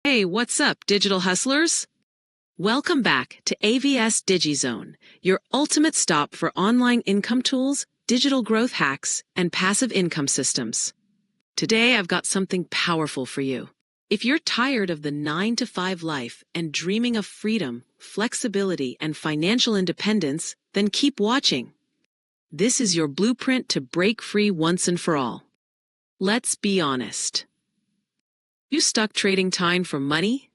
Hey, what's up, digital hustlers? Welcome back to AVS Digi Zone, your ultimate stop for online income tools, digital growth hacks, and passive income systems. Today, I've got something powerful for you. If you're tired of the 9-to-5 life and dreaming of freedom, flexibility, and financial independence, then keep watching. This is your blueprint to break free once and for all. Let's be honest. You stuck trading time for money?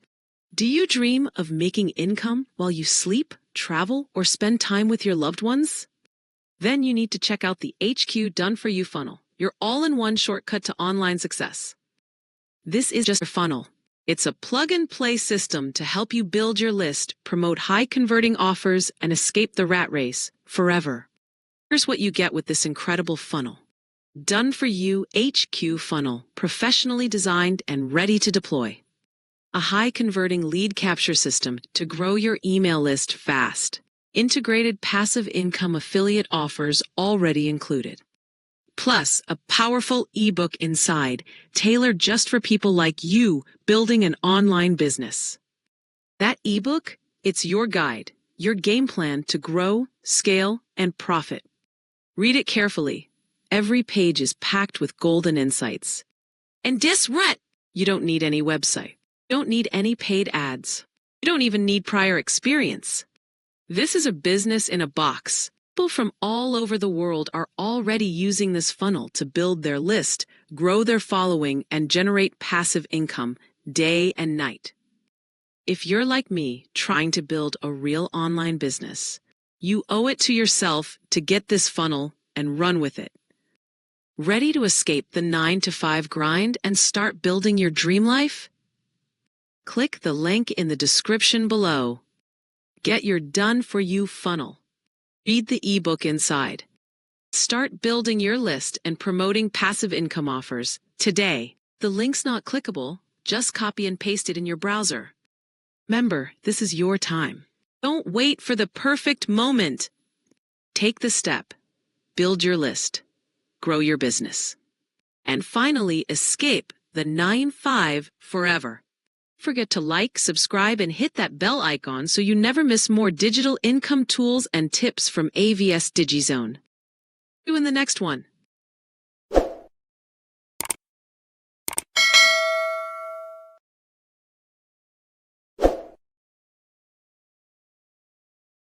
Do you dream of making income while you sleep, travel, or spend time with your loved ones? Then you need to check out the HQ Done For You funnel, your all-in-one shortcut to online success. This is just a funnel. It's a plug-and-play system to help you build your list, promote high-converting offers, and escape the rat race forever. Here's what you get with this incredible funnel. Done For You HQ funnel, professionally designed and ready to deploy. A high-converting lead capture system to grow your email list fast. Integrated passive income affiliate offers already included. Plus, a powerful ebook inside, tailored just for people like you building an online business. That ebook, it's your guide, your game plan to grow, scale, and profit. Read it carefully. Every page is packed with golden insights. And guess what? You don't need any website. You don't need any paid ads. You don't even need prior experience. This is a business in a box. People from all over the world are already using this funnel to build their list, grow their following, and generate passive income day and night. If you're like me, trying to build a real online business, you owe it to yourself to get this funnel and run with it. Ready to escape the 9-to-5 grind and start building your dream life? Click the link in the description below. Get your Done For You funnel. Read the ebook inside. Start building your list and promoting passive income offers today. The link's not clickable, just copy and paste it in your browser. Remember, this is your time. Don't wait for the perfect moment. Take the step. Build your list. Grow your business. And finally, escape the 9-5 forever. Don't forget to like, subscribe, and hit that bell icon so you never miss more digital income tools and tips from AVS Digi Zone. See you in the next one.